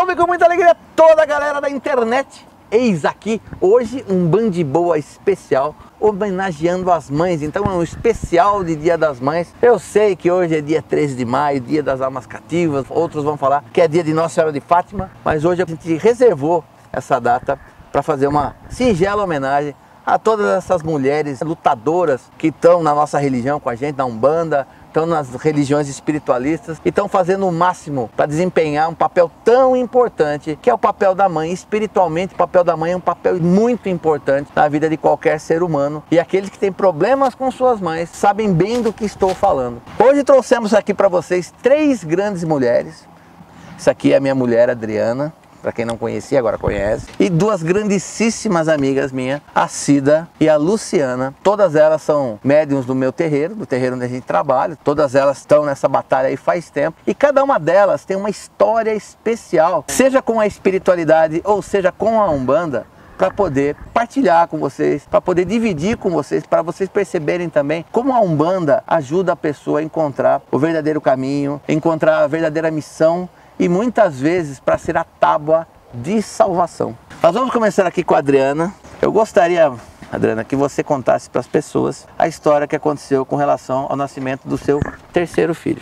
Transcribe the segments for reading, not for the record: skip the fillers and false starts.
Salve com muita alegria toda a galera da internet. Eis aqui hoje um Band Boa especial homenageando as mães. Então é um especial de Dia das Mães. Eu sei que hoje é dia 13 de maio, dia das almas cativas. Outros vão falar que é dia de Nossa Senhora de Fátima. Mas hoje a gente reservou essa data para fazer uma singela homenagem a todas essas mulheres lutadoras que estão na nossa religião com a gente, na Umbanda, estão nas religiões espiritualistas e estão fazendo o máximo para desempenhar um papel tão importante que é o papel da mãe. Espiritualmente, o papel da mãe é um papel muito importante na vida de qualquer ser humano, e aqueles que têm problemas com suas mães sabem bem do que estou falando. Hoje trouxemos aqui para vocês 3 grandes mulheres. Essa aqui é a minha mulher Adriana, para quem não conhecia, agora conhece. E 2 grandíssimas amigas minhas, a Cida e a Luciana. Todas elas são médiuns do meu terreiro, do terreiro onde a gente trabalha. Todas elas estão nessa batalha aí faz tempo. E cada uma delas tem uma história especial, seja com a espiritualidade ou seja com a Umbanda, para poder partilhar com vocês, para poder dividir com vocês, para vocês perceberem também como a Umbanda ajuda a pessoa a encontrar o verdadeiro caminho, encontrar a verdadeira missão, e muitas vezes para ser a tábua de salvação. Nós vamos começar aqui com a Adriana. Eu gostaria, Adriana, que você contasse para as pessoas a história que aconteceu com relação ao nascimento do seu 3º filho.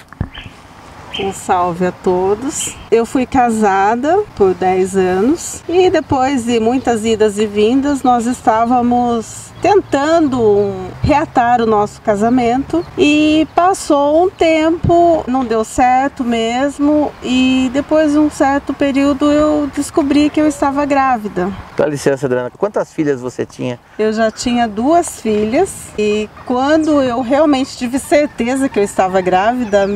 Um salve a todos. Eu fui casada por 10 anos e depois de muitas idas e vindas nós estávamos tentando reatar o nosso casamento e passou um tempo, não deu certo mesmo, e depois de um certo período eu descobri que eu estava grávida. Dá licença, Adriana, quantas filhas você tinha? Eu já tinha 2 filhas e quando eu realmente tive certeza que eu estava grávida,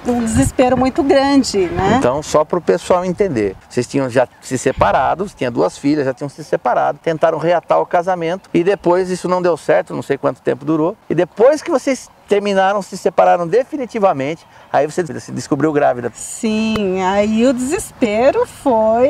um desespero muito grande, né? Então, só para o pessoal entender, vocês tinham já se separado, tinha 2 filhas, já tinham se separado, tentaram reatar o casamento e depois isso não deu certo, não sei quanto tempo durou, e depois que vocês terminaram, se separaram definitivamente, aí você se descobriu grávida. Sim, aí o desespero foi,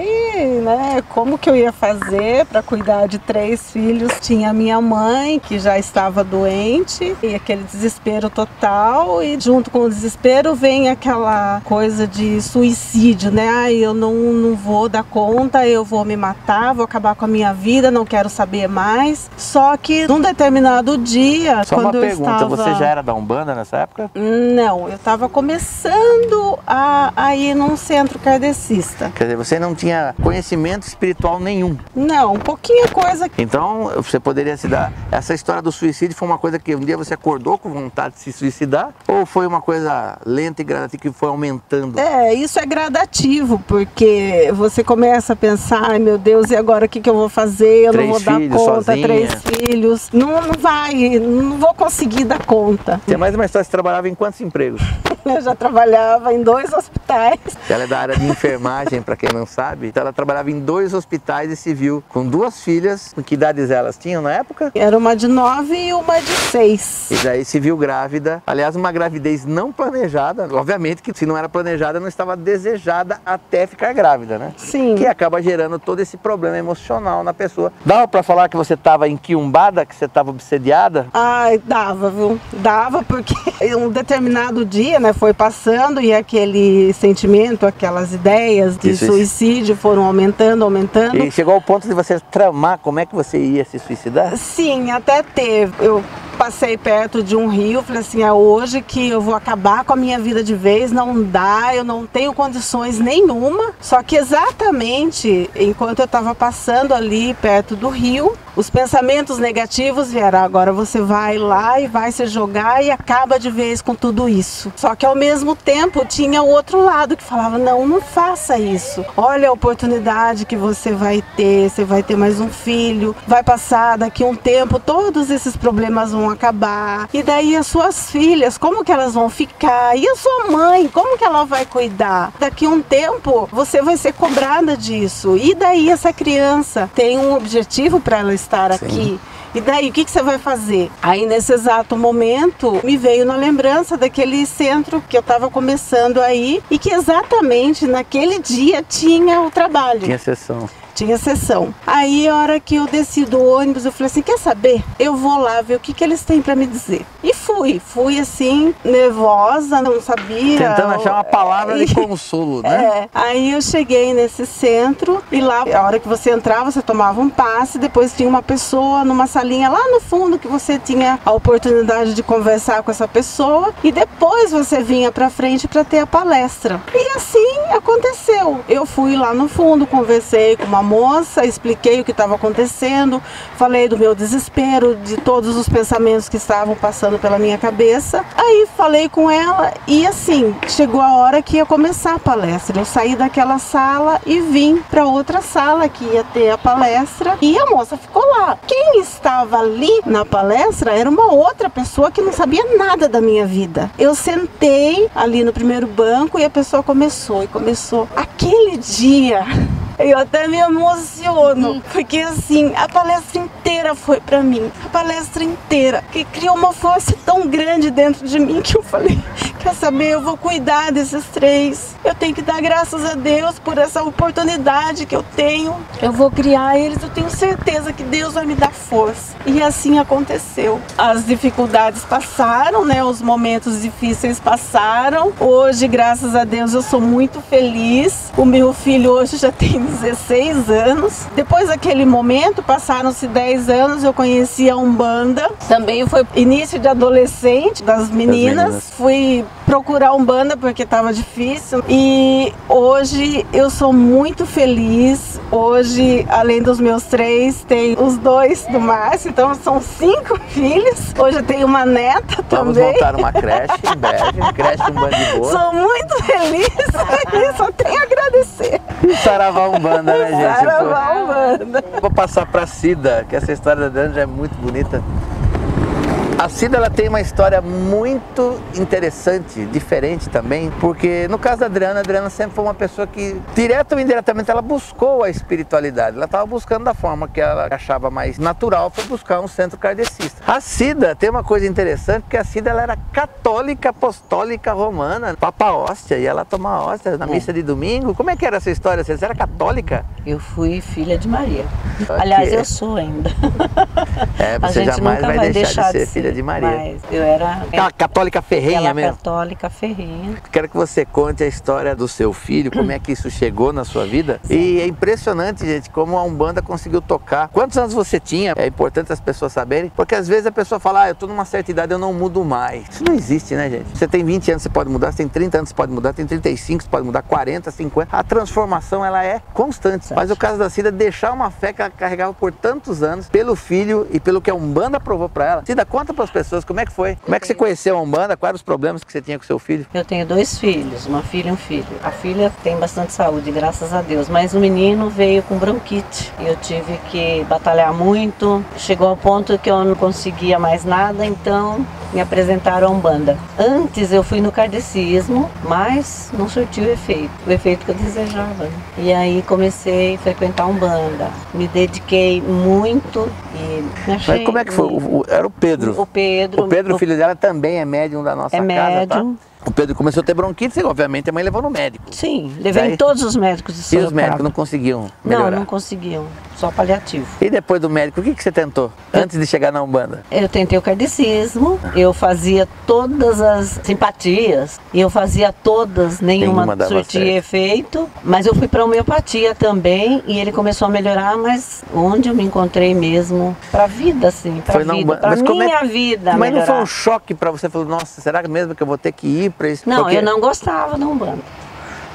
né, como que eu ia fazer para cuidar de 3 filhos. Tinha a minha mãe, que já estava doente, e aquele desespero total, e junto com o desespero vem aquela coisa de suicídio, né? Ai, eu não vou dar conta, eu vou me matar, vou acabar com a minha vida, não quero saber mais. Só que num determinado dia, só quando uma pergunta, você já era da Umbanda nessa época? Não, eu estava começando a ir num centro kardecista. Quer dizer, você não tinha conhecimento espiritual nenhum? Não, pouquinha coisa. Então, você poderia se dar... Essa história do suicídio foi uma coisa que um dia você acordou com vontade de se suicidar? Ou foi uma coisa lenta e gradativa que foi aumentando? Isso é gradativo, porque você começa a pensar, ai meu Deus, e agora o que eu vou fazer? Eu não vou dar conta, sozinha. 3 filhos. Não vou conseguir dar conta. Tem mais uma história, você trabalhava em quantos empregos? Eu já trabalhava em 2 hospitais. Ela é da área de enfermagem, para quem não sabe. Então ela trabalhava em 2 hospitais e se viu com 2 filhas. Com que idades elas tinham na época? Era uma de 9 e uma de 6. E daí se viu grávida. Aliás, uma gravidez não planejada. Obviamente que se não era planejada, não estava desejada até ficar grávida, né? Sim. Que acaba gerando todo esse problema emocional na pessoa. Dava para falar que você estava enquiumbada, que você estava obsediada? Ai, dava, viu? Dava, porque um determinado dia, né, foi passando e aquele sentimento, aquelas ideias de suicídio foram aumentando. E chegou ao ponto de você tramar como é que você ia se suicidar? Sim, até teve. Eu passei perto de um rio, falei assim, é hoje que eu vou acabar com a minha vida de vez, não dá, eu não tenho condições nenhuma. Só que exatamente enquanto eu estava passando ali perto do rio, os pensamentos negativos vieram. Agora você vai lá e vai se jogar e acaba de vez com tudo isso. Só que ao mesmo tempo tinha o outro lado que falava, não faça isso. Olha a oportunidade que você vai ter mais um filho, vai passar daqui um tempo, todos esses problemas vão acabar. E daí as suas filhas, como que elas vão ficar? E a sua mãe, como que ela vai cuidar? Daqui um tempo você vai ser cobrada disso. E daí essa criança tem um objetivo para ela estar aqui. E daí, o que você vai fazer? Aí, nesse exato momento, me veio na lembrança daquele centro que eu estava começando aí e que exatamente naquele dia tinha o trabalho. Tinha sessão. tinha sessão. Aí a hora que eu desci do ônibus, eu falei assim, quer saber? Eu vou lá ver o que eles têm para me dizer. E fui assim, nervosa, não sabia. Tentando achar uma palavra de consolo, né? Aí eu cheguei nesse centro e lá, a hora que você entrava, você tomava um passe, depois tinha uma pessoa numa salinha lá no fundo que você tinha a oportunidade de conversar com essa pessoa e depois você vinha pra frente para ter a palestra. E assim aconteceu. Eu fui lá no fundo, conversei com uma moça, expliquei o que estava acontecendo, falei do meu desespero, de todos os pensamentos que estavam passando pela minha cabeça. Aí falei com ela e assim, chegou a hora que ia começar a palestra. Eu saí daquela sala e vim para outra sala que ia ter a palestra e a moça ficou lá. Quem estava ali na palestra era uma outra pessoa que não sabia nada da minha vida. Eu sentei ali no primeiro banco e a pessoa começou. Aquele dia eu até me emociono, porque assim, a palestra inteira foi pra mim, a palestra inteira, que criou uma força tão grande dentro de mim que eu falei, quer saber, eu vou cuidar desses 3, eu tenho que dar graças a Deus por essa oportunidade que eu tenho, eu vou criar eles, eu tenho certeza que Deus vai me dar força. E assim aconteceu. As dificuldades passaram, né? Os momentos difíceis passaram. Hoje, graças a Deus, eu sou muito feliz. O meu filho hoje já tem 16 anos. Depois daquele momento, passaram-se 10 anos, eu conheci a Umbanda. Também foi início de adolescente das meninas. Fui procurar Umbanda porque estava difícil. E hoje eu sou muito feliz. Hoje, além dos meus 3, tem os 2 do Márcio. Então são 5 filhos. Hoje eu tenho uma neta também. Vamos montar uma creche em breve, creche Umbanda de boa. Sou muito feliz e só tenho a agradecer. E Saravá Umbanda, né, gente? Saravá Umbanda. Vou passar para Cida, que essa história da Adriana já é muito bonita. A Cida, ela tem uma história muito interessante, diferente também, porque no caso da Adriana, a Adriana sempre foi uma pessoa que, direto ou indiretamente, ela buscou a espiritualidade. Ela estava buscando da forma que ela achava mais natural, foi buscar um centro kardecista. A Cida tem uma coisa interessante, porque a Cida, ela era católica, apostólica, romana, papa hóstia, e ela tomava hóstia na missa de domingo. Como é que era essa história? Você era católica? Eu fui filha de Maria. Aliás, eu sou ainda. Você jamais vai deixar de ser filha de Maria. Mas eu era aquela católica ferrenha mesmo. Católica ferrenha. Quero que você conte a história do seu filho, como é que isso chegou na sua vida. Sim. E é impressionante, gente, como a Umbanda conseguiu tocar. Quantos anos você tinha? É importante as pessoas saberem, porque às vezes a pessoa fala, eu tô numa certa idade, eu não mudo mais. Isso não existe, né, gente? Você tem 20 anos, você pode mudar, você tem 30 anos, você pode mudar, tem 35, você pode mudar, 40, 50. A transformação, ela é constante. Mas o caso da Cida, deixar uma fé que ela carregava por tantos anos, pelo filho e pelo que a Umbanda aprovou para ela. Cida, conta para as pessoas como é que foi. Como é que você conheceu a Umbanda? Quais eram os problemas que você tinha com seu filho? Eu tenho 2 filhos, uma filha e um filho. A filha tem bastante saúde, graças a Deus, mas o menino veio com bronquite. Eu tive que batalhar muito. Chegou ao ponto que eu não conseguia mais nada, então me apresentaram a Umbanda. Antes eu fui no kardecismo, mas não surtiu o efeito que eu desejava. E aí comecei a frequentar a Umbanda. Me dediquei muito e me achei... Mas como é que foi? Era o Pedro. O Pedro. O Pedro, filho dela, também é médium da nossa casa, médium. Tá? O Pedro começou a ter bronquite e, obviamente, a mãe levou no médico. Sim, levei em todos os médicos de Sorocaba. E os médicos não conseguiam melhorar? Não conseguiam, só paliativo. E depois do médico, o que você tentou antes de chegar na Umbanda? Eu tentei o kardecismo, eu fazia todas as simpatias, e eu fazia todas, nenhuma surtia efeito, mas eu fui para a homeopatia também, e ele começou a melhorar, mas onde eu me encontrei mesmo, para a vida, assim, para a vida, para minha vida. Mas não foi um choque para você? Falou, nossa, será mesmo que eu vou ter que ir para isso? Não, eu não gostava da Umbanda.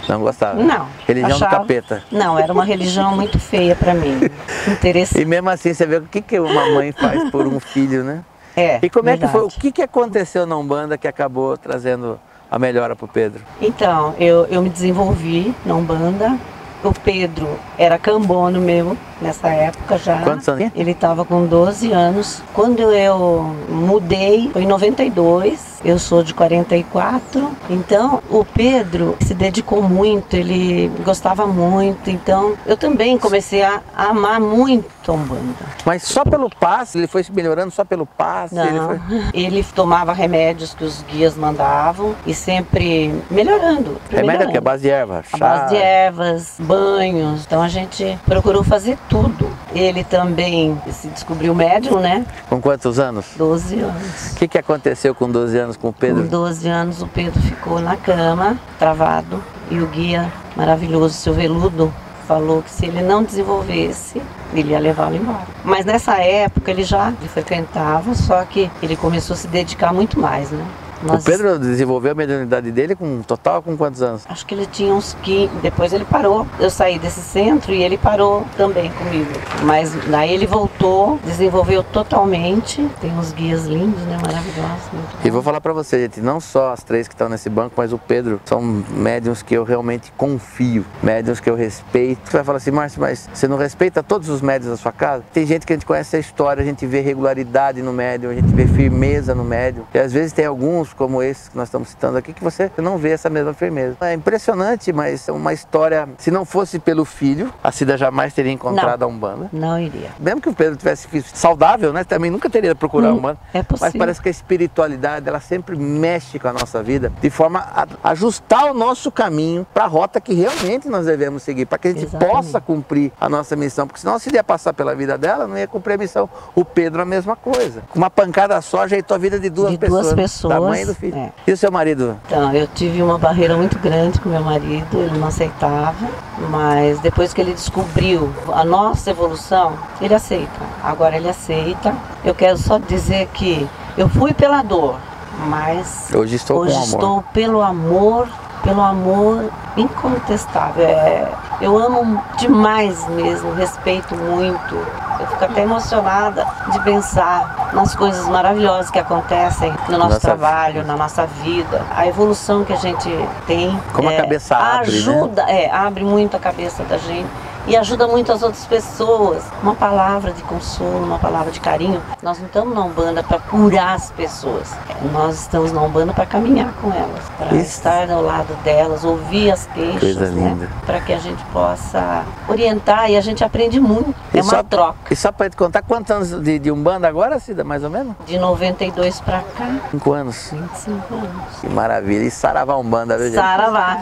Não gostava? Não. Religião do capeta? Não, era uma religião muito feia para mim. Interessante. E mesmo assim, você vê o que uma mãe faz por um filho, né? E como é que foi? O que aconteceu na Umbanda que acabou trazendo a melhora para o Pedro? Então, eu me desenvolvi na Umbanda. O Pedro era cambono meu nessa época já. Quantos anos? Ele estava com 12 anos. Quando eu mudei, foi em 92, Eu sou de 44. Então, o Pedro se dedicou muito, ele gostava muito. Então, eu também comecei a amar muito a Umbanda. Mas só pelo passe? Ele foi se melhorando só pelo passe? Não, ele tomava remédios que os guias mandavam e sempre melhorando. Remédio que é base de erva? A base de ervas, banhos. Então a gente procurou fazer tudo. Ele também se descobriu médium, né? Com quantos anos? 12 anos. O que aconteceu com 12 anos com o Pedro? Com 12 anos o Pedro ficou na cama, travado, e o guia maravilhoso, seu Veludo, falou que se ele não desenvolvesse, ele ia levá-lo embora. Mas nessa época ele frequentava, só que ele começou a se dedicar muito mais, né? O Pedro desenvolveu a mediunidade dele com quantos anos? Acho que ele tinha uns 15, depois ele parou. Eu saí desse centro e ele parou também comigo. Mas daí ele voltou, desenvolveu totalmente. Tem uns guias lindos, né? Maravilhosos. E vou falar pra você, gente, não só as 3 que estão nesse banco, mas o Pedro, são médiuns que eu realmente confio, médiuns que eu respeito. Você vai falar assim, Márcio, mas você não respeita todos os médiuns da sua casa? Tem gente que a gente conhece a história, a gente vê regularidade no médium, a gente vê firmeza no médium. E às vezes tem alguns como esse que nós estamos citando aqui, que você não vê essa mesma firmeza. É impressionante, mas é uma história, se não fosse pelo filho, a Cida jamais teria encontrado a Umbanda. Não iria. Mesmo que o Pedro tivesse saudável, né, também nunca teria procurado a Umbanda. É possível. Mas parece que a espiritualidade, ela sempre mexe com a nossa vida, de forma a ajustar o nosso caminho para a rota que realmente nós devemos seguir, para que a gente possa cumprir a nossa missão, porque senão se ia passar pela vida dela, não ia cumprir a missão. O Pedro a mesma coisa. Com uma pancada só, ajeitou a vida de duas pessoas. Da mãe e do filho. É. E o seu marido? Então, eu tive uma barreira muito grande com meu marido, ele não aceitava, mas depois que ele descobriu a nossa evolução, ele aceita. Agora ele aceita. Eu quero só dizer que eu fui pela dor, mas hoje estou com amor. Estou pelo amor incontestável. Eu amo demais mesmo, respeito muito. Eu fico até emocionada de pensar nas coisas maravilhosas que acontecem no nosso trabalho, na nossa vida. A evolução que a gente tem. Como a cabeça abre, ajuda, né? Abre muito a cabeça da gente. E ajuda muito as outras pessoas. Uma palavra de consolo, uma palavra de carinho. Nós não estamos na Umbanda para curar as pessoas. Nós estamos na Umbanda para caminhar com elas, para estar ao lado delas, ouvir as queixas, né? Para que a gente possa orientar, e a gente aprende muito. É uma troca. E só para te contar, quantos anos de Umbanda agora, Cida, mais ou menos? De 92 para cá. 5 anos. 25 anos. Que maravilha. E Saravá Umbanda, viu, gente? Saravá.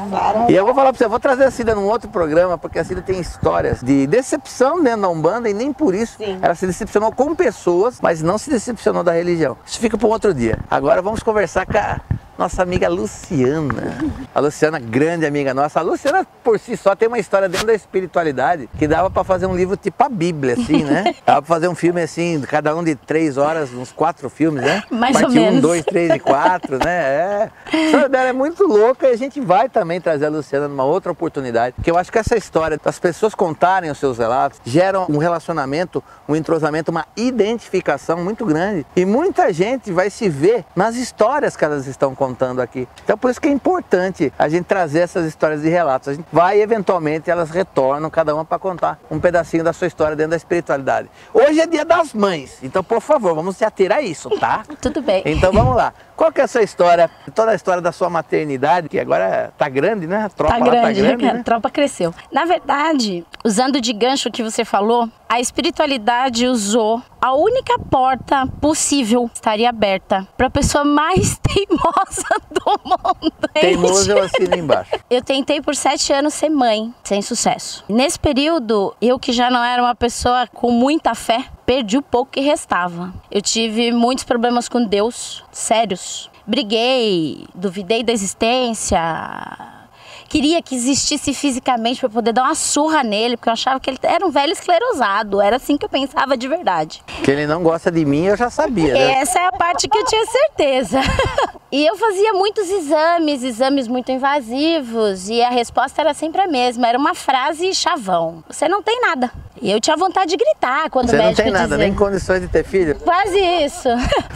E eu vou falar para você, eu vou trazer a Cida num outro programa, porque a Cida tem histórias de decepção dentro da Umbanda, e nem por isso ela se decepcionou com pessoas, mas não se decepcionou da religião. Isso fica para um outro dia. Agora vamos conversar com a nossa amiga Luciana. A Luciana, grande amiga nossa. A Luciana, por si só, tem uma história dentro da espiritualidade que dava para fazer um livro tipo a Bíblia, assim, né? Dava para fazer um filme assim, cada um de 3 horas, uns 4 filmes, né? Mais Parte ou menos. 1, 2, 3 e 4, né? A história dela é muito louca, e a gente vai também trazer a Luciana numa outra oportunidade, porque eu acho que essa história das pessoas contarem os seus relatos geram um relacionamento, um entrosamento, uma identificação muito grande, e muita gente vai se ver nas histórias que elas estão contando aqui. Então por isso que é importante a gente trazer essas histórias de relatos. A gente vai, eventualmente, elas retornam, cada uma para contar um pedacinho da sua história dentro da espiritualidade. Hoje é Dia das Mães, então por favor, vamos se ater a isso, tá? Tudo bem. Então vamos lá. Qual que é a sua história, toda a história da sua maternidade, que agora tá grande, né? A tropa tá lá grande, tá grande, né? A tropa cresceu. Na verdade, usando de gancho que você falou, a espiritualidade usou a única porta possível, estaria aberta para a pessoa mais teimosa do mundo. Teimoso eu assino embaixo. Eu tentei por 7 anos ser mãe, sem sucesso. Nesse período, eu que já não era uma pessoa com muita fé, perdi o pouco que restava. Eu tive muitos problemas com Deus, sérios. Briguei, duvidei da existência. Queria que existisse fisicamente para poder dar uma surra nele, porque eu achava que ele era um velho esclerosado. Era assim que eu pensava de verdade. Que ele não gosta de mim, eu já sabia, né? Essa é a parte que eu tinha certeza. E eu fazia muitos exames muito invasivos, e a resposta era sempre a mesma. Era uma frase chavão: você não tem nada. E eu tinha vontade de gritar quando o médico dizia. Você não tem nada, nem condições de ter filho? Quase isso.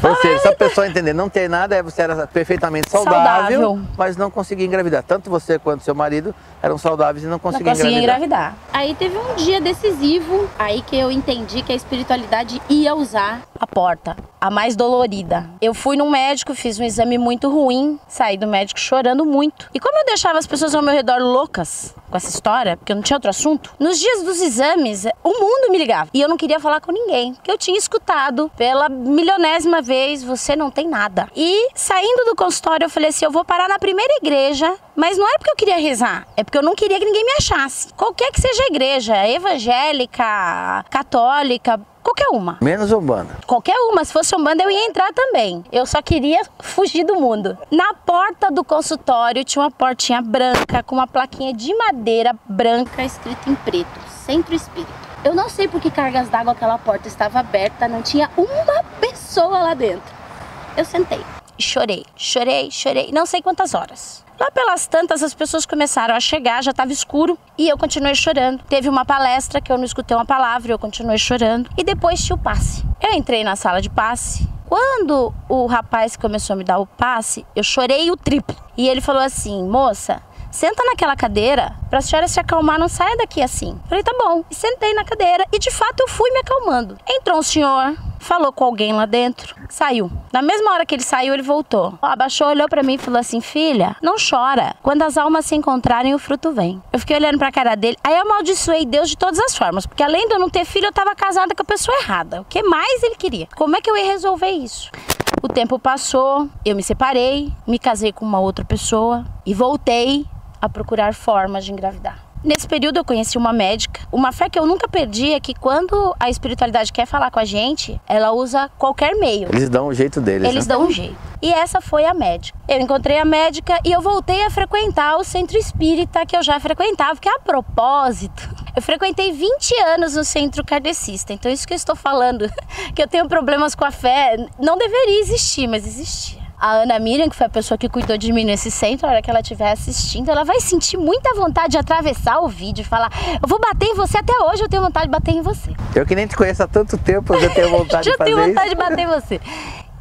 Ou seja, se a pessoa entender não ter nada, você era perfeitamente saudável, mas não conseguia engravidar. Tanto você quanto seu marido eram saudáveis e não conseguiam engravidar. Aí teve um dia decisivo, aí que eu entendi que a espiritualidade ia usar a porta, a mais dolorida. Eu fui num médico, fiz um exame muito ruim, saí do médico chorando muito. E como eu deixava as pessoas ao meu redor loucas com essa história, porque eu não tinha outro assunto, nos dias dos exames, o mundo me ligava. E eu não queria falar com ninguém, porque eu tinha escutado pela milionésima vez, você não tem nada. E saindo do consultório, eu falei assim, eu vou parar na primeira igreja, mas não é porque eu queria rezar, é porque eu não queria que ninguém me achasse. Qualquer que seja a igreja, evangélica, católica, qualquer uma. Menos Umbanda. Qualquer uma, se fosse Umbanda eu ia entrar também. Eu só queria fugir do mundo. Na porta do consultório tinha uma portinha branca com uma plaquinha de madeira branca escrita em preto, Centro Espírita. Eu não sei por que cargas d'água aquela porta estava aberta, não tinha uma pessoa lá dentro. Eu sentei e chorei, não sei quantas horas. Lá pelas tantas as pessoas começaram a chegar, já estava escuro e eu continuei chorando. Teve uma palestra que eu não escutei uma palavra, eu continuei chorando. E depois tinha o passe. Eu entrei na sala de passe. Quando o rapaz começou a me dar o passe, eu chorei o triplo. E ele falou assim, moça, senta naquela cadeira pra senhora se acalmar, não saia daqui assim. Falei, tá bom. E sentei na cadeira e de fato eu fui me acalmando. Entrou um senhor, falou com alguém lá dentro, saiu. Na mesma hora que ele saiu, ele voltou. Abaixou, olhou pra mim e falou assim, filha, não chora. Quando as almas se encontrarem, o fruto vem. Eu fiquei olhando pra cara dele. Aí eu amaldiçoei Deus de todas as formas. Porque além de eu não ter filho, eu tava casada com a pessoa errada. O que mais ele queria? Como é que eu ia resolver isso? O tempo passou, eu me separei, me casei com uma outra pessoa e voltei a procurar formas de engravidar. Nesse período eu conheci uma médica. Uma fé que eu nunca perdi é que quando a espiritualidade quer falar com a gente, ela usa qualquer meio. Eles dão um jeito deles, Eles dão um jeito. E essa foi a médica. Eu encontrei a médica e eu voltei a frequentar o centro espírita que eu já frequentava, porque a propósito, eu frequentei 20 anos no centro kardecista. Então isso que eu estou falando, que eu tenho problemas com a fé, não deveria existir, mas existia. A Ana Miriam, que foi a pessoa que cuidou de mim nesse centro, a hora que ela estiver assistindo, ela vai sentir muita vontade de atravessar o vídeo e falar, eu vou bater em você, até hoje eu tenho vontade de bater em você. Eu que nem te conheço há tanto tempo, eu já tenho vontade de fazer isso. Eu tenho vontade de bater em você.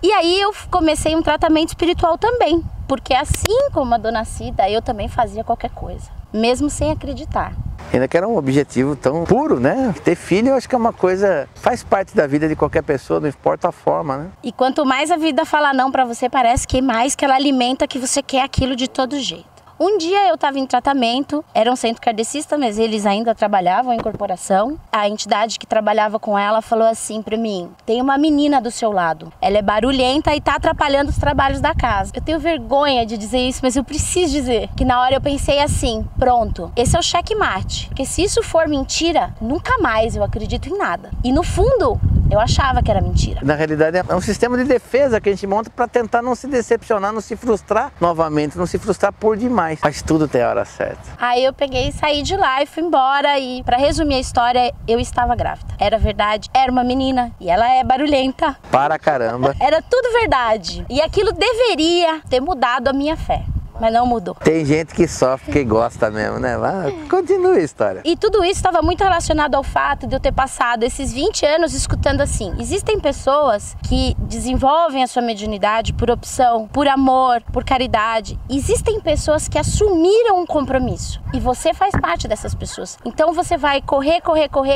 E aí eu comecei um tratamento espiritual também, porque assim como a dona Cida, eu também fazia qualquer coisa, mesmo sem acreditar. Ainda que era um objetivo tão puro, né? Ter filho eu acho que é uma coisa, faz parte da vida de qualquer pessoa, não importa a forma, né? E quanto mais a vida fala não pra você, parece que mais que ela alimenta que você quer aquilo de todo jeito. Um dia eu estava em tratamento, era um centro kardecista, mas eles ainda trabalhavam em corporação. A entidade que trabalhava com ela falou assim pra mim, tem uma menina do seu lado, ela é barulhenta e tá atrapalhando os trabalhos da casa. Eu tenho vergonha de dizer isso, mas eu preciso dizer que na hora eu pensei assim, pronto, esse é o checkmate. Porque se isso for mentira, nunca mais eu acredito em nada. E no fundo, eu achava que era mentira. Na realidade é um sistema de defesa que a gente monta para tentar não se decepcionar, não se frustrar novamente, não se frustrar por demais. Mas tudo tem a hora certa. Aí eu peguei e saí de lá e fui embora e, pra resumir a história, eu estava grávida. Era verdade, era uma menina e ela é barulhenta. Para caramba. Era tudo verdade. E aquilo deveria ter mudado a minha fé. Mas não mudou. Tem gente que sofre, que gosta mesmo, né? Mas continua a história. E tudo isso estava muito relacionado ao fato de eu ter passado esses 20 anos escutando assim. Existem pessoas que desenvolvem a sua mediunidade por opção, por amor, por caridade. Existem pessoas que assumiram um compromisso. E você faz parte dessas pessoas. Então você vai correr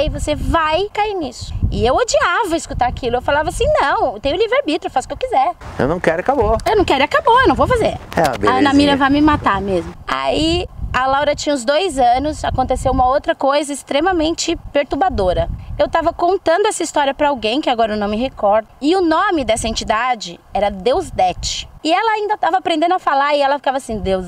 e você vai cair nisso. E eu odiava escutar aquilo. Eu falava assim, não, eu tenho livre-arbítrio, eu faço o que eu quiser. Eu não quero, acabou. Eu não quero, acabou, eu não vou fazer. É, a Ana Miriam vai me matar mesmo. Aí a Laura tinha uns 2 anos, aconteceu uma outra coisa extremamente perturbadora. Eu tava contando essa história pra alguém, que agora eu não me recordo, e o nome dessa entidade era Deusdete. E ela ainda tava aprendendo a falar e ela ficava assim, Deus.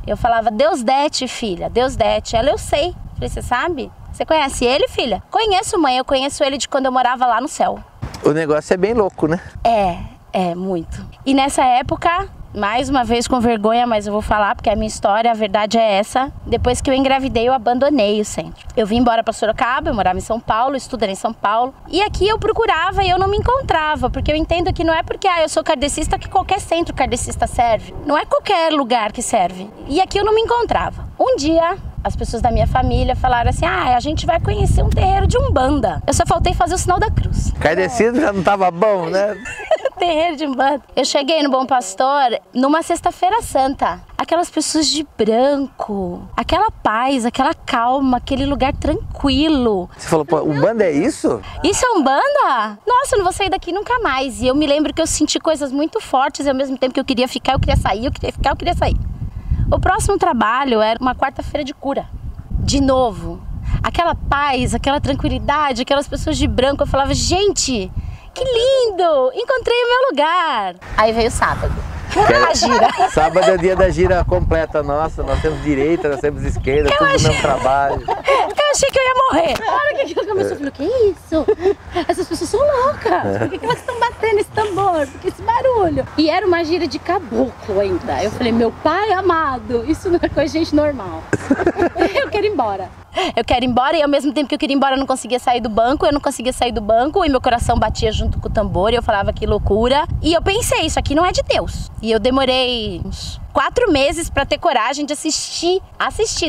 Eu falava, Deusdete, filha, Deusdete. Ela, eu sei. Eu falei, você sabe? Você conhece ele, filha? Conheço, mãe, eu conheço ele de quando eu morava lá no céu. O negócio é bem louco, né? É, muito. E nessa época, mais uma vez com vergonha, mas eu vou falar porque a minha história, a verdade é essa. Depois que eu engravidei, eu abandonei o centro. Eu vim embora para Sorocaba, eu morava em São Paulo, estudei em São Paulo. E aqui eu procurava e eu não me encontrava, porque eu entendo que não é porque eu sou kardecista que qualquer centro kardecista serve. Não é qualquer lugar que serve. E aqui eu não me encontrava. Um dia, as pessoas da minha família falaram assim, a gente vai conhecer um terreiro de Umbanda. Eu só faltei fazer o sinal da cruz. Kardecista já não tava bom, né? terreiro de Umbanda. Eu cheguei no Bom Pastor numa sexta-feira santa. Aquelas pessoas de branco, aquela paz, aquela calma, aquele lugar tranquilo. Você falou, pô, Umbanda é isso? Isso é Umbanda? Nossa, eu não vou sair daqui nunca mais. E eu me lembro que eu senti coisas muito fortes e ao mesmo tempo que eu queria ficar, eu queria sair, eu queria ficar, eu queria sair. O próximo trabalho era uma quarta-feira de cura. De novo. Aquela paz, aquela tranquilidade, aquelas pessoas de branco. Eu falava, gente, que lindo! Encontrei o meu lugar. Aí veio o sábado. A gira. Sábado é o dia da gira completa nossa. Nós temos direita, nós temos esquerda, tudo no mesmo trabalho. Eu achei que eu ia morrer. Na hora que aquilo começou, eu falei, o que é isso? Essas pessoas são loucas. Por que elas estão batendo esse tambor? Por que esse barulho? E era uma gira de caboclo ainda. Eu falei, meu pai amado, isso não é coisa de gente normal. Eu quero ir embora. Eu quero ir embora e ao mesmo tempo que eu queria ir embora eu não conseguia sair do banco, e meu coração batia junto com o tambor e eu falava que loucura. E eu pensei, isso aqui não é de Deus. E eu demorei uns 4 meses pra ter coragem de assistir,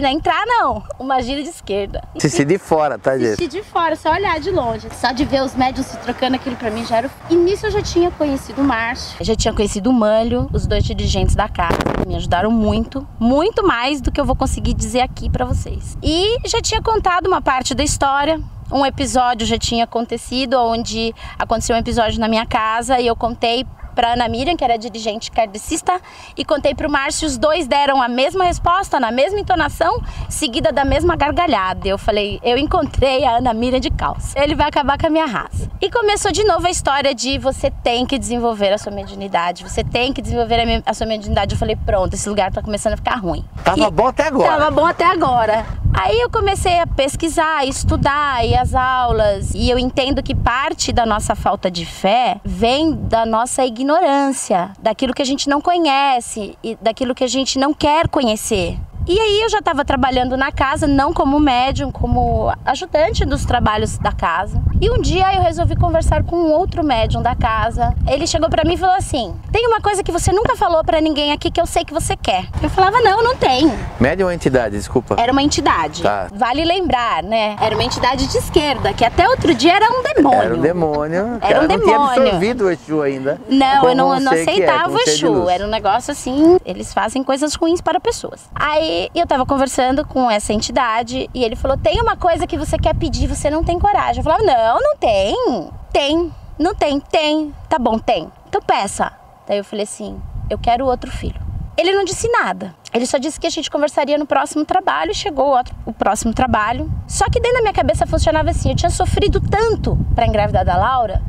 né? Entrar não, uma gira de esquerda. Assistir de fora, tá, gente? Assistir de fora, só olhar de longe. Só de ver os médiuns se trocando, aquilo pra mim já era... E nisso eu já tinha conhecido o Márcio, eu já tinha conhecido o Mânlio, os 2 dirigentes da casa. Me ajudaram muito, muito mais do que eu vou conseguir dizer aqui pra vocês. E já tinha contado uma parte da história. Um episódio já tinha acontecido, onde aconteceu um episódio na minha casa e eu contei para Ana Miriam, que era dirigente kardecista, e contei para o Márcio, os 2 deram a mesma resposta, na mesma entonação, seguida da mesma gargalhada. Eu falei, eu encontrei a Ana Miriam de calça. Ele vai acabar com a minha raça. E começou de novo a história de você tem que desenvolver a sua mediunidade, você tem que desenvolver a sua mediunidade. Eu falei, pronto, esse lugar tá começando a ficar ruim. Tava bom até agora. Tava bom até agora. Aí eu comecei a pesquisar, estudar, e as aulas, e eu entendo que parte da nossa falta de fé vem da nossa ignorância, daquilo que a gente não conhece e daquilo que a gente não quer conhecer. E aí eu já estava trabalhando na casa, não como médium, como ajudante dos trabalhos da casa. E um dia eu resolvi conversar com um outro médium da casa. Ele chegou pra mim e falou assim, tem uma coisa que você nunca falou pra ninguém aqui que eu sei que você quer. Eu falava, não tenho. Médium ou entidade, desculpa? Era uma entidade. Tá. Vale lembrar, né? Era uma entidade de esquerda, que até outro dia era um demônio. Era um demônio. Era um demônio. Não tinha absorvido o Exu ainda. Não, eu não aceitava o Exu. Exu. Era um negócio assim, eles fazem coisas ruins para pessoas. Aí eu tava conversando com essa entidade e ele falou, tem uma coisa que você quer pedir, você não tem coragem. Eu falava, não tem. Não tem. Tá bom, tem. Então peça. Daí eu falei assim, eu quero outro filho. Ele não disse nada. Ele só disse que a gente conversaria no próximo trabalho. Chegou o próximo trabalho. Só que dentro da minha cabeça funcionava assim, eu tinha sofrido tanto pra engravidar da Laura,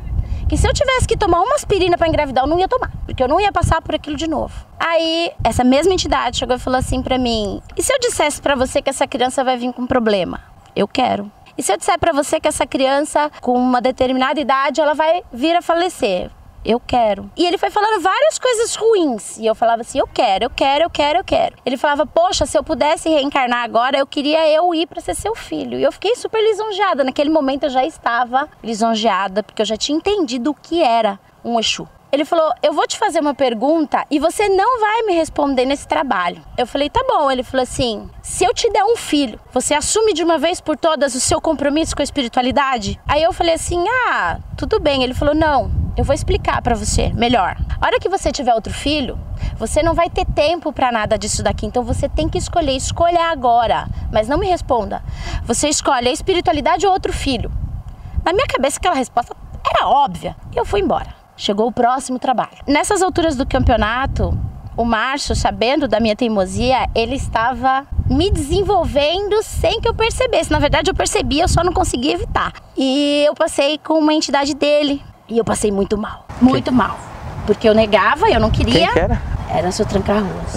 que se eu tivesse que tomar uma aspirina pra engravidar, eu não ia tomar, porque eu não ia passar por aquilo de novo. Aí, essa mesma entidade chegou e falou assim pra mim, e se eu dissesse pra você que essa criança vai vir com um problema? Eu quero. E se eu disser pra você que essa criança, com uma determinada idade, ela vai vir a falecer? Eu quero. E ele foi falando várias coisas ruins. E eu falava assim, eu quero. Ele falava, poxa, se eu pudesse reencarnar agora, eu queria eu ir pra ser seu filho. E eu fiquei super lisonjeada. Naquele momento eu já estava lisonjeada, porque eu já tinha entendido o que era um Exu. Ele falou, eu vou te fazer uma pergunta e você não vai me responder nesse trabalho. Eu falei, tá bom. Ele falou assim, se eu te der um filho, você assume de uma vez por todas o seu compromisso com a espiritualidade? Aí eu falei assim, tudo bem. Ele falou, não, eu vou explicar pra você melhor. A hora que você tiver outro filho, você não vai ter tempo pra nada disso daqui. Então você tem que escolha agora. Mas não me responda. Você escolhe a espiritualidade ou outro filho. Na minha cabeça aquela resposta era óbvia. E eu fui embora. Chegou o próximo trabalho. Nessas alturas do campeonato, o Márcio, sabendo da minha teimosia, ele estava me desenvolvendo sem que eu percebesse. Na verdade, eu percebia, eu só não conseguia evitar. E eu passei com uma entidade dele. E eu passei muito mal. Muito mal. Porque eu negava, eu não queria. Quem que era? Era o seu Tranca-Ruas.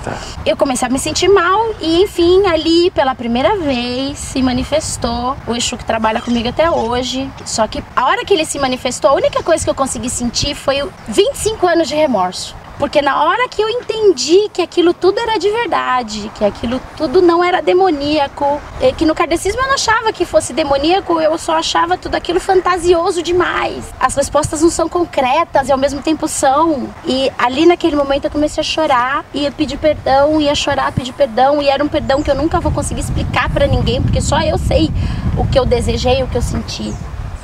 Tá. Eu comecei a me sentir mal e, enfim, ali pela primeira vez se manifestou o Exu que trabalha comigo até hoje. Só que a hora que ele se manifestou, a única coisa que eu consegui sentir foi 25 anos de remorso. Porque na hora que eu entendi que aquilo tudo era de verdade, que aquilo tudo não era demoníaco, que no kardecismo eu não achava que fosse demoníaco, eu só achava tudo aquilo fantasioso demais. As respostas não são concretas e ao mesmo tempo são. E ali naquele momento eu comecei a chorar, ia pedir perdão, ia chorar, pedir perdão, e era um perdão que eu nunca vou conseguir explicar pra ninguém, porque só eu sei o que eu desejei, o que eu senti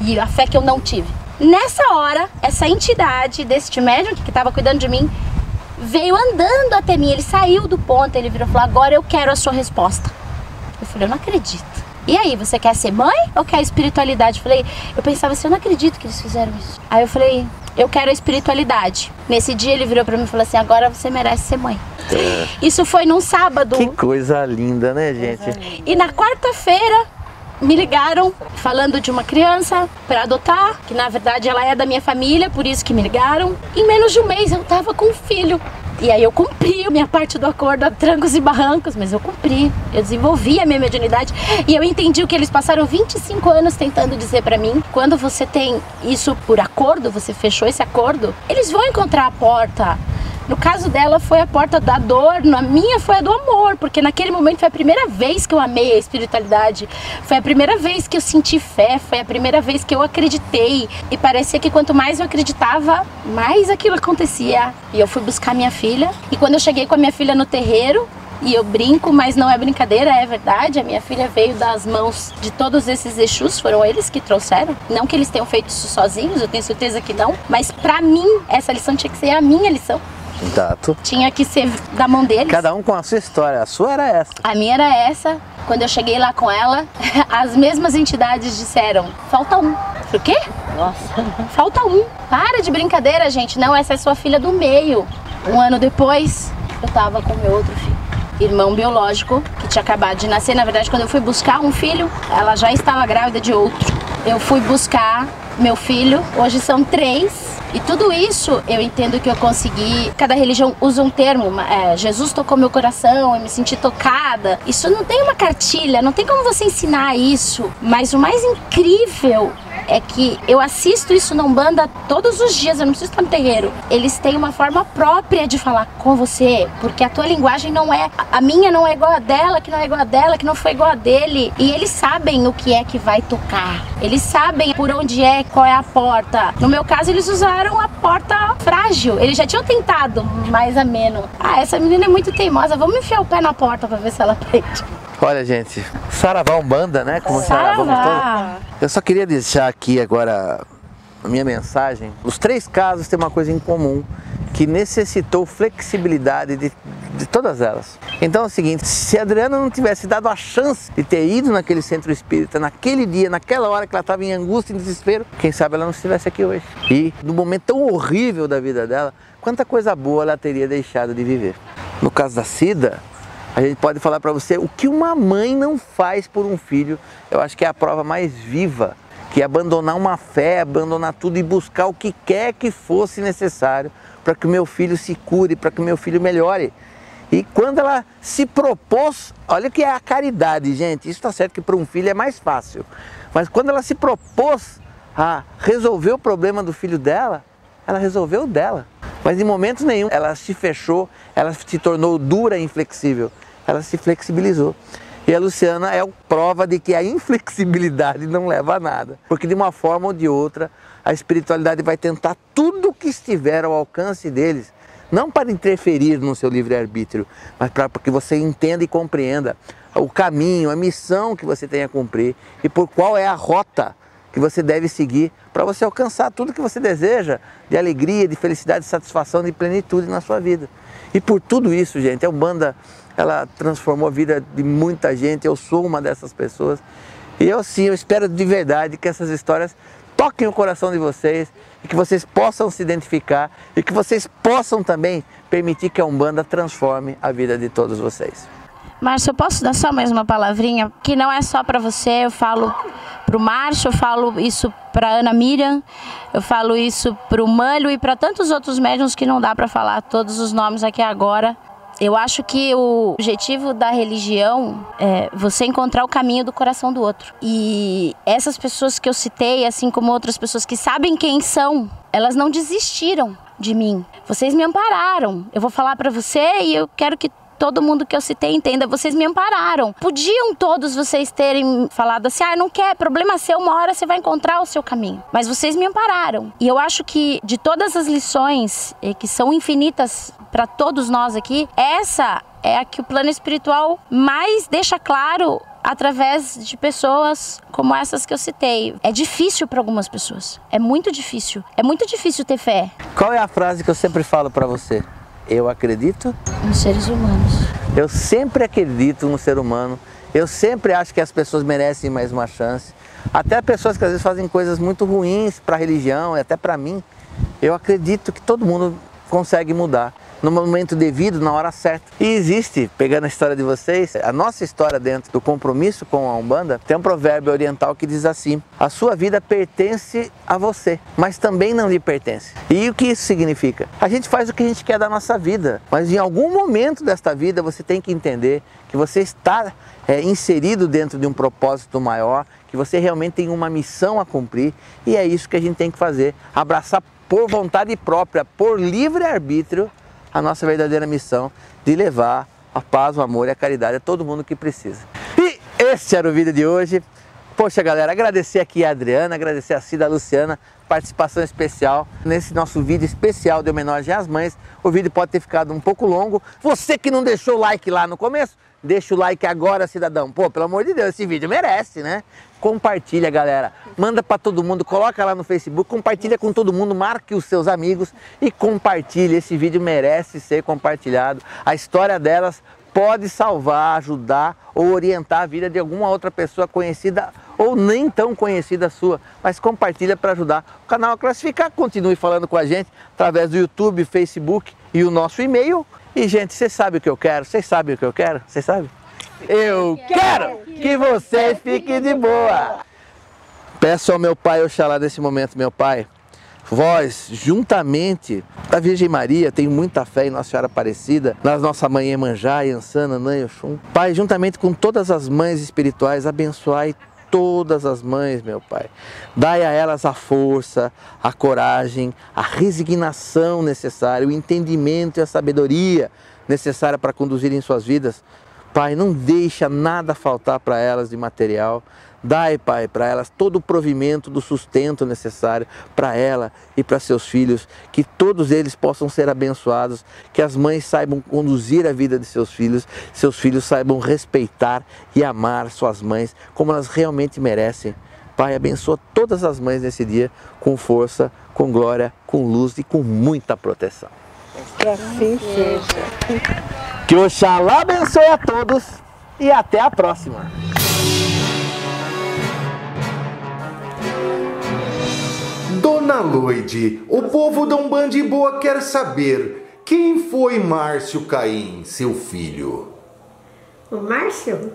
e a fé que eu não tive. Nessa hora, essa entidade deste médium que estava cuidando de mim veio andando até mim. Ele saiu do ponto, ele virou e falou: agora eu quero a sua resposta. Eu falei: eu não acredito. E aí, você quer ser mãe ou quer a espiritualidade? Eu pensava assim: eu não acredito que eles fizeram isso. Aí eu falei: eu quero a espiritualidade. Nesse dia ele virou pra mim e falou assim: agora você merece ser mãe. Isso foi num sábado. Que coisa linda, né, gente? E na quarta-feira me ligaram falando de uma criança para adotar, que na verdade ela é da minha família, por isso que me ligaram. Em menos de um mês eu tava com um filho. E aí eu cumpri a minha parte do acordo a trancos e barrancos, mas eu cumpri. Eu desenvolvi a minha mediunidade e eu entendi o que eles passaram 25 anos tentando dizer pra mim. Quando você tem isso por acordo, você fechou esse acordo, eles vão encontrar a porta. No caso dela foi a porta da dor, na minha foi a do amor, porque naquele momento foi a primeira vez que eu amei a espiritualidade, foi a primeira vez que eu senti fé, foi a primeira vez que eu acreditei. E parecia que quanto mais eu acreditava, mais aquilo acontecia. E eu fui buscar minha filha, e quando eu cheguei com a minha filha no terreiro, e eu brinco, mas não é brincadeira, é verdade, a minha filha veio das mãos de todos esses Exus, foram eles que trouxeram. Não que eles tenham feito isso sozinhos, eu tenho certeza que não, mas pra mim, essa lição tinha que ser a minha lição. Exato. Tinha que ser da mão deles. Cada um com a sua história. A sua era essa. A minha era essa. Quando eu cheguei lá com ela, as mesmas entidades disseram: falta um. Eu falei: o quê? Nossa. Falta um. Para de brincadeira, gente. Não, essa é sua filha do meio. Um ano depois, eu tava com meu outro filho, irmão biológico, que tinha acabado de nascer. Na verdade, quando eu fui buscar um filho, ela já estava grávida de outro. Eu fui buscar meu filho, hoje são 3. E tudo isso eu entendo que eu consegui. Cada religião usa um termo, Jesus tocou meu coração, eu me senti tocada. Isso não tem uma cartilha, não tem como você ensinar isso. Mas o mais incrível é que eu assisto isso na Umbanda todos os dias, eu não preciso estar no terreiro. Eles têm uma forma própria de falar com você, porque a tua linguagem não é, a minha não é igual a dela, que não é igual a dela, que não foi igual a dele. E eles sabem o que é que vai tocar, eles sabem por onde é, qual é a porta. No meu caso, eles usaram a porta frágil, eles já tinham tentado mais ameno. Ah, essa menina é muito teimosa, vamos enfiar o pé na porta pra ver se ela aprende. Olha, gente, Saravá Umbanda, né? Como Saravá. Eu só queria deixar aqui agora a minha mensagem. Os 3 casos têm uma coisa em comum, que necessitou flexibilidade de todas elas. Então é o seguinte: se a Adriana não tivesse dado a chance de ter ido naquele centro espírita, naquele dia, naquela hora que ela estava em angústia e desespero, quem sabe ela não estivesse aqui hoje. E no momento tão horrível da vida dela, quanta coisa boa ela teria deixado de viver. No caso da Cida, a gente pode falar para você o que uma mãe não faz por um filho. Eu acho que é a prova mais viva, que é abandonar uma fé, abandonar tudo e buscar o que quer que fosse necessário para que o meu filho se cure, para que o meu filho melhore. E quando ela se propôs, olha o que é a caridade, gente, isso está certo que para um filho é mais fácil, mas quando ela se propôs a resolver o problema do filho dela, ela resolveu o dela. Mas em momentos nenhum ela se fechou, ela se tornou dura e inflexível, ela se flexibilizou. E a Luciana é a prova de que a inflexibilidade não leva a nada, porque de uma forma ou de outra a espiritualidade vai tentar tudo que estiver ao alcance deles, não para interferir no seu livre-arbítrio, mas para que você entenda e compreenda o caminho, a missão que você tem a cumprir e por qual é a rota que você deve seguir para você alcançar tudo que você deseja de alegria, de felicidade, de satisfação, de plenitude na sua vida. E por tudo isso, gente, a Umbanda, ela transformou a vida de muita gente, eu sou uma dessas pessoas. E eu sim, eu espero de verdade que essas histórias toquem o coração de vocês e que vocês possam se identificar e que vocês possam também permitir que a Umbanda transforme a vida de todos vocês. Márcio, eu posso dar só mais uma palavrinha? Que não é só para você, eu falo para o Márcio, eu falo isso para Ana Miriam, eu falo isso para o Mânlio e para tantos outros médiuns que não dá para falar todos os nomes aqui agora. Eu acho que o objetivo da religião é você encontrar o caminho do coração do outro. E essas pessoas que eu citei, assim como outras pessoas que sabem quem são, elas não desistiram de mim. Vocês me ampararam. Eu vou falar para você e eu quero que todo mundo que eu citei entenda, vocês me ampararam. Podiam todos vocês terem falado assim, não quer, problema seu, uma hora você vai encontrar o seu caminho. Mas vocês me ampararam. E eu acho que de todas as lições, que são infinitas para todos nós aqui, essa é a que o plano espiritual mais deixa claro através de pessoas como essas que eu citei. É difícil para algumas pessoas, é muito difícil ter fé. Qual é a frase que eu sempre falo para você? Eu acredito nos seres humanos. Eu sempre acredito no ser humano, eu sempre acho que as pessoas merecem mais uma chance. Até pessoas que às vezes fazem coisas muito ruins para a religião e até para mim, eu acredito que todo mundo consegue mudar no momento devido, na hora certa. E existe, pegando a história de vocês, a nossa história dentro do compromisso com a Umbanda, tem um provérbio oriental que diz assim: a sua vida pertence a você, mas também não lhe pertence. E o que isso significa? A gente faz o que a gente quer da nossa vida, mas em algum momento desta vida você tem que entender que você está inserido dentro de um propósito maior, que você realmente tem uma missão a cumprir, e é isso que a gente tem que fazer, abraçar por vontade própria, por livre-arbítrio, a nossa verdadeira missão de levar a paz, o amor e a caridade a todo mundo que precisa. E esse era o vídeo de hoje. Poxa, galera, agradecer aqui a Adriana, agradecer a Cida, a Luciana, participação especial nesse nosso vídeo especial de homenagem às mães. O vídeo pode ter ficado um pouco longo. Você que não deixou o like lá no começo, deixa o like agora, cidadão. Pô, pelo amor de Deus, esse vídeo merece, né? Compartilha, galera. Manda para todo mundo, coloca lá no Facebook, compartilha com todo mundo, marque os seus amigos e compartilha. Esse vídeo merece ser compartilhado. A história delas pode salvar, ajudar ou orientar a vida de alguma outra pessoa conhecida ou nem tão conhecida sua, mas compartilha para ajudar o canal a classificar. Continue falando com a gente através do YouTube, Facebook e o nosso e-mail. E, gente, vocês sabem o que eu quero? Vocês sabem o que eu quero? Vocês sabem? Eu quero que vocês fiquem de boa. Peço ao meu Pai Oxalá nesse momento, meu Pai, vós, juntamente da Virgem Maria, tenho muita fé em Nossa Senhora Aparecida, na nossa mãe Iemanjá, Iansã, Nanã e Oxum. Pai, juntamente com todas as mães espirituais, abençoai todas as mães, meu Pai. Dai a elas a força, a coragem, a resignação necessária, o entendimento e a sabedoria necessária para conduzirem suas vidas. Pai, não deixa nada faltar para elas de material. Dai, Pai, para elas todo o provimento do sustento necessário para ela e para seus filhos, que todos eles possam ser abençoados, que as mães saibam conduzir a vida de seus filhos saibam respeitar e amar suas mães como elas realmente merecem. Pai, abençoa todas as mães nesse dia com força, com glória, com luz e com muita proteção. Que assim seja. Que Oxalá abençoe a todos e até a próxima. Dona Loide, o povo da Umbanda Boa quer saber quem foi Márcio Caim, seu filho? O Márcio?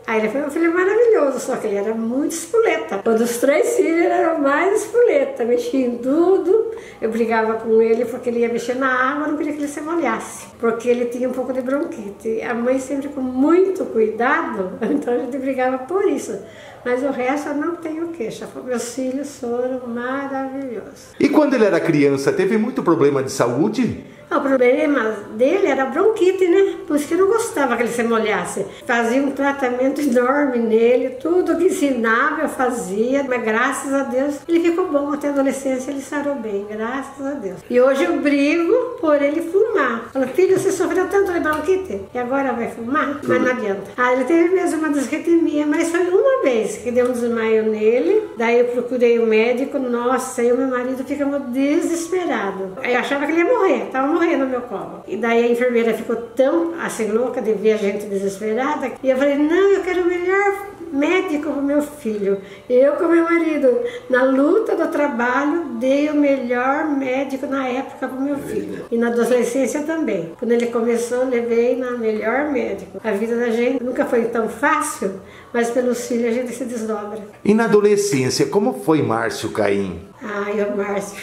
Ele foi um filho maravilhoso, só que ele era muito espoleta. Um dos 3 filhos ele era o mais espoleta, mexia em tudo. Eu brigava com ele porque ele ia mexer na água, não queria que ele se molhasse, porque ele tinha um pouco de bronquite. A mãe sempre com muito cuidado, então a gente brigava por isso. Mas o resto eu não tenho queixa, meus filhos foram maravilhosos. E quando ele era criança, teve muito problema de saúde? O problema dele era a bronquite, né? Por isso que eu não gostava que ele se molhasse. Fazia um tratamento enorme nele, tudo que ensinava eu fazia, mas graças a Deus ele ficou bom. Até a adolescência ele sarou bem, graças a Deus. E hoje eu brigo por ele fumar. Falo, filho, você sofreu tanto de bronquite e agora vai fumar? Mas não adianta. Ele teve mesmo uma desretemia, mas foi uma vez que deu um desmaio nele. Daí eu procurei o médico, nossa, eu e meu marido ficamos desesperados. Eu achava que ele ia morrer, tava morrendo no meu colo. E daí a enfermeira ficou tão assim louca de ver a gente desesperada, e eu falei, não, eu quero o melhor médico para o meu filho. Eu com meu marido, na luta do trabalho, dei o melhor médico na época para o meu filho. E na adolescência também. Quando ele começou, levei na melhor médico. A vida da gente nunca foi tão fácil, mas pelos filhos a gente se desdobra. E na adolescência, como foi Márcio Caim? Ai, o Márcio.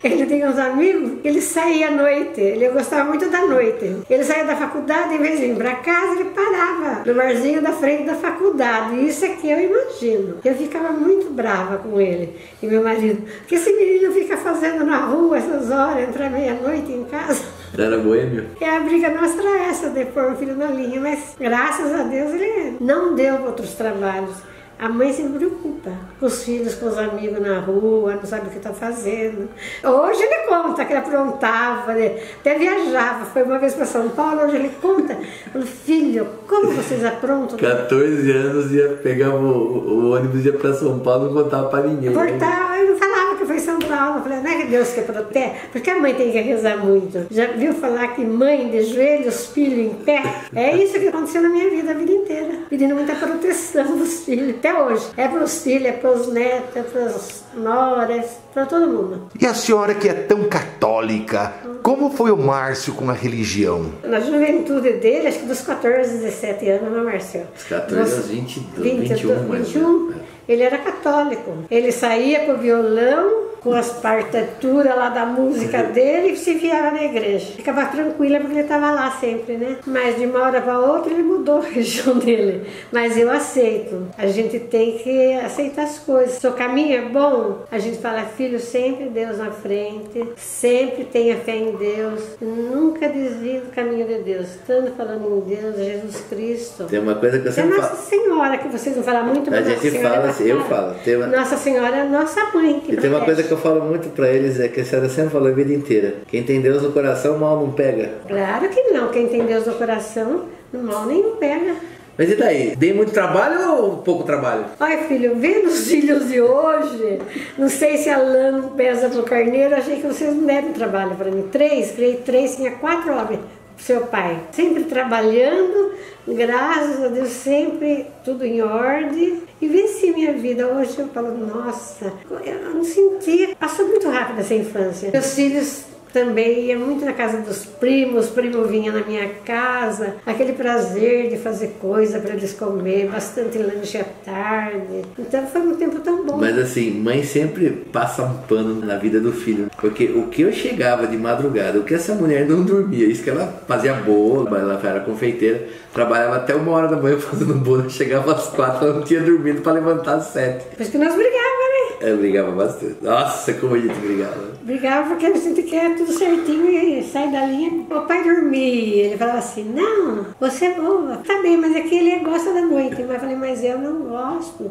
Ele tinha uns amigos, ele saía à noite, ele gostava muito da noite. Ele saía da faculdade, em vez de ir para casa, ele parava no barzinho da frente da faculdade. Isso é que eu imagino. Eu ficava muito brava com ele e meu marido. O que esse menino fica fazendo na rua essas horas, entrar meia-noite em casa? Era boêmio? E a briga nossa era essa, de pôr o filho na linha, mas graças a Deus ele não deu outros trabalhos. A mãe se preocupa com os filhos, com os amigos na rua, não sabe o que está fazendo. Hoje ele conta que ele aprontava, né? Até viajava, foi uma vez para São Paulo, hoje ele conta. Falou, filho, como vocês aprontam? 14 anos, ia pegar o ônibus, ia para São Paulo, não contava para ninguém. Cortava, eu não falava que foi São Paulo. Eu falei, não é que Deus quer protege? Porque a mãe tem que rezar muito. Já viu falar que mãe de joelhos, filho em pé? É isso que aconteceu na minha vida, a vida inteira. Pedindo muita proteção dos filhos, até hoje. É para os filhos, é para os netos, é para as noras, para todo mundo. E a senhora que é tão católica, como foi o Márcio com a religião? Na juventude dele, acho que dos 14, 17 anos, não, Márcio? Dos 14 aos 21, ele era católico. Ele saía com o violão, com as partituras lá da música dele e se enfiava na igreja. Ficava tranquila porque ele estava lá sempre, né? Mas de uma hora para outra ele mudou a religião dele. Mas eu aceito. A gente tem que aceitar as coisas. Se o caminho é bom, a gente fala, filho, sempre Deus na frente, sempre tenha fé em Deus, nunca desvie do caminho de Deus. Estando falando em Deus, Jesus Cristo. Tem uma coisa que eu sempre falo. Nossa Senhora, que vocês não falam muito, mas a gente fala assim, eu falo. Nossa Senhora é nossa mãe. E tem uma coisa que eu falo muito pra eles, é que a senhora sempre falou a vida inteira. Quem tem Deus no coração, mal não pega. Claro que não. Quem tem Deus no coração, mal nenhum pega. Mas e daí? Dei muito trabalho ou pouco trabalho? Olha, filho, vendo os filhos de hoje, não sei se a lã não pesa pro carneiro, achei que vocês não deram trabalho pra mim. Criei 3, tinha 4 homens. Seu pai, sempre trabalhando, graças a Deus, sempre tudo em ordem, e venci minha vida. Hoje eu falo, nossa, eu não senti, passou muito rápido essa infância. Meus filhos também ia muito na casa dos primos, os primos vinham na minha casa, aquele prazer de fazer coisa para eles comer, bastante lanche à tarde. Então foi um tempo tão bom. Mas assim, mãe sempre passa um pano na vida do filho, porque o que eu chegava de madrugada, o que essa mulher não dormia, isso que ela fazia bolo, ela era confeiteira, trabalhava até 1h da manhã fazendo bolo, chegava às 4, ela não tinha dormido para levantar às 7. Por isso que nós brigávamos, né? Eu brigava bastante. Nossa, como a gente brigava. Brigava porque a gente quer tudo certinho e sai da linha. O pai dormia, ele falava assim, não, você é boa. Tá bem, mas é que ele gosta da noite. Mas eu falei, mas eu não gosto.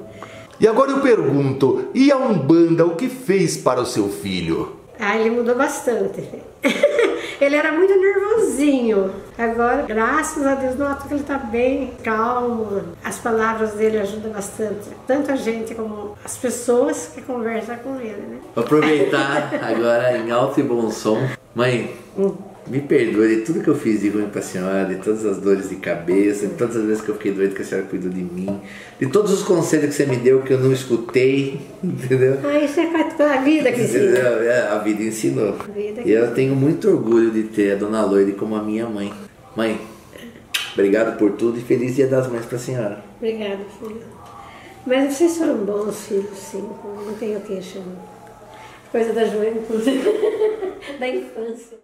E agora eu pergunto, e a Umbanda, o que fez para o seu filho? Ah, ele mudou bastante. Ele era muito nervosinho. Agora, graças a Deus, noto que ele está bem, calmo. As palavras dele ajudam bastante. Tanto a gente como as pessoas que conversam com ele, né? Vou aproveitar agora em alto e bom som. Mãe, me perdoe de tudo que eu fiz de ruim pra senhora, de todas as dores de cabeça, de todas as vezes que eu fiquei doente que a senhora cuidou de mim, de todos os conselhos que você me deu que eu não escutei, entendeu? Ah, isso é a vida que ensina. A vida ensinou. E eu tenho muito orgulho de ter a Dona Loide como a minha mãe. Mãe, obrigado por tudo e feliz Dia das Mães pra senhora. Obrigada, filho. Mas vocês foram bons filhos, sim, não tenho queixa. Coisa da juventude, da infância.